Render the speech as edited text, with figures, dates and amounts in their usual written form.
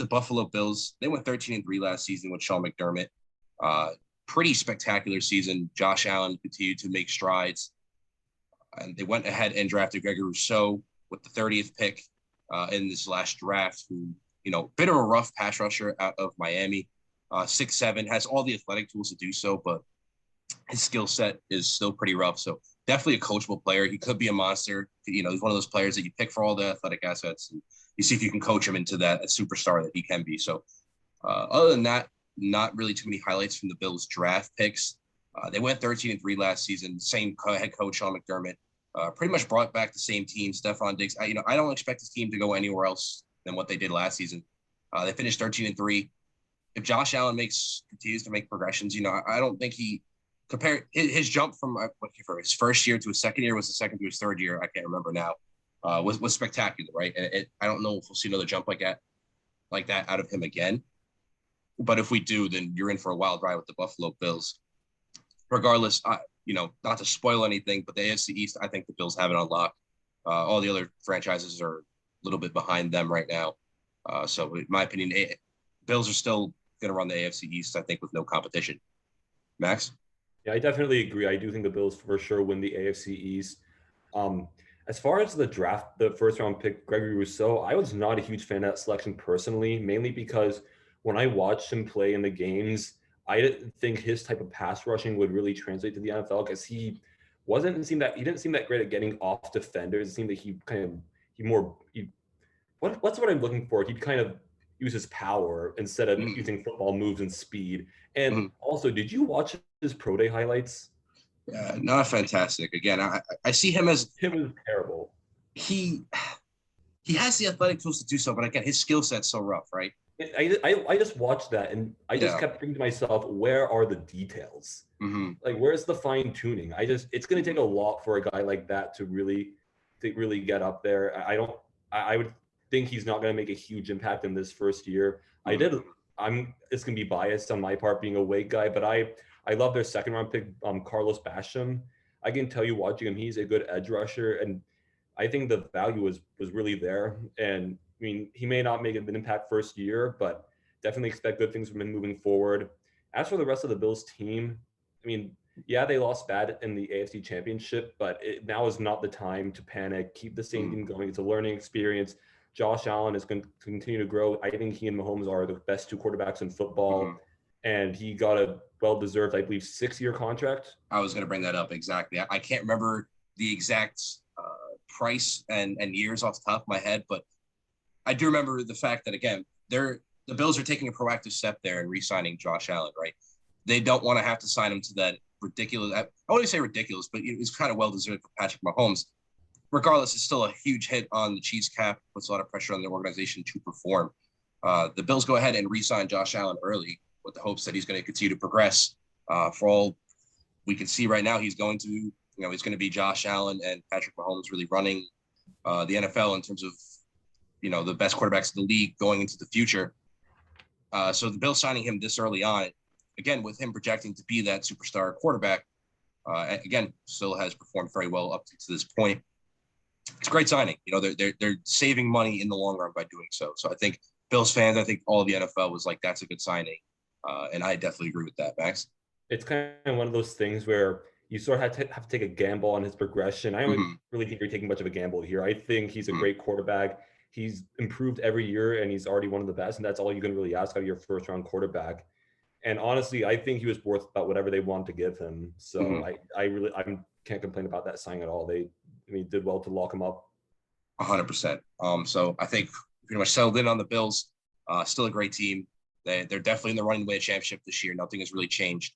the Buffalo Bills. They went 13-3 last season with Sean McDermott. Pretty spectacular season. Josh Allen continued to make strides. And they went ahead and drafted Gregory Rousseau with the 30th pick in this last draft, who, bit of a rough pass rusher out of Miami. 6'7", has all the athletic tools to do so, but his skill set is still pretty rough. So definitely a coachable player. He could be a monster. He's one of those players that you pick for all the athletic assets, and you see if you can coach him into that a superstar that he can be. So other than that, not really too many highlights from the Bills draft picks. They went 13-3 last season. Same head coach, Sean McDermott. Pretty much brought back the same team. Stefon Diggs. I don't expect this team to go anywhere else than what they did last season. They finished 13-3. If Josh Allen continues to make progressions, I don't think he compared his jump from his first year to his second year was the second to his third year. I can't remember now. Was spectacular, right? And I don't know if we'll see another jump like that out of him again. But if we do, then you're in for a wild ride with the Buffalo Bills. Regardless, not to spoil anything, but the AFC East, I think the Bills have it on lock. All the other franchises are a little bit behind them right now. So in my opinion, Bills are still going to run the AFC East, I think, with no competition. Max? Yeah, I definitely agree. I do think the Bills for sure win the AFC East. As far as the draft, the first round pick, Gregory Rousseau, I was not a huge fan of that selection personally, mainly because when I watched him play in the games, I didn't think his type of pass rushing would really translate to the NFL because he didn't seem that great at getting off defenders. It seemed that what's what I'm looking for? He'd kind of use his power instead of using football moves and speed. And also, did you watch his pro day highlights? Not fantastic. Again, I see him as terrible. He has the athletic tools to do so, but again, his skill set's so rough, right? I just watched that and I just kept thinking to myself, where are the details? Like, where's the fine tuning? It's going to take a lot for a guy like that to really get up there. I would think he's not going to make a huge impact in this first year. It's going to be biased on my part being a Wake guy, but I love their second round pick, Carlos Basham. I can tell you watching him, he's a good edge rusher, and I think the value was really there. And I mean, he may not make an impact first year, but definitely expect good things from him moving forward. As for the rest of the Bills team, I mean, yeah, they lost bad in the AFC Championship, but now is not the time to panic. Keep the same team going. It's a learning experience. Josh Allen is going to continue to grow. I think he and Mahomes are the best two quarterbacks in football, and he got a well-deserved, I believe, 6-year contract. I was going to bring that up exactly. I can't remember the exact price and years off the top of my head, but I do remember the fact that, again, the Bills are taking a proactive step there and re-signing Josh Allen, right? They don't want to have to sign him to that ridiculous – I wouldn't say ridiculous, but it's kind of well-deserved for Patrick Mahomes. Regardless, it's still a huge hit on the Chiefs cap, puts a lot of pressure on the organization to perform. The Bills go ahead and re-sign Josh Allen early with the hopes that he's going to continue to progress. For all we can see right now, he's going to be Josh Allen and Patrick Mahomes really running the NFL in terms of, the best quarterbacks in the league going into the future. So the Bills signing him this early on, again, with him projecting to be that superstar quarterback, again, still has performed very well up to this point. It's a great signing. They're saving money in the long run by doing so. So I think Bills fans, I think all of the NFL was like, that's a good signing. And I definitely agree with that, Max. It's kind of one of those things where you sort of have to take a gamble on his progression. I don't really think you're taking much of a gamble here. I think he's a great quarterback. He's improved every year, and he's already one of the best, and that's all you can really ask out of your first-round quarterback. And honestly, I think he was worth about whatever they wanted to give him. So I can't complain about that signing at all. They did well to lock him up. 100%. So I think pretty much settled in on the Bills. Still a great team. They're definitely in the running away championship this year. Nothing has really changed.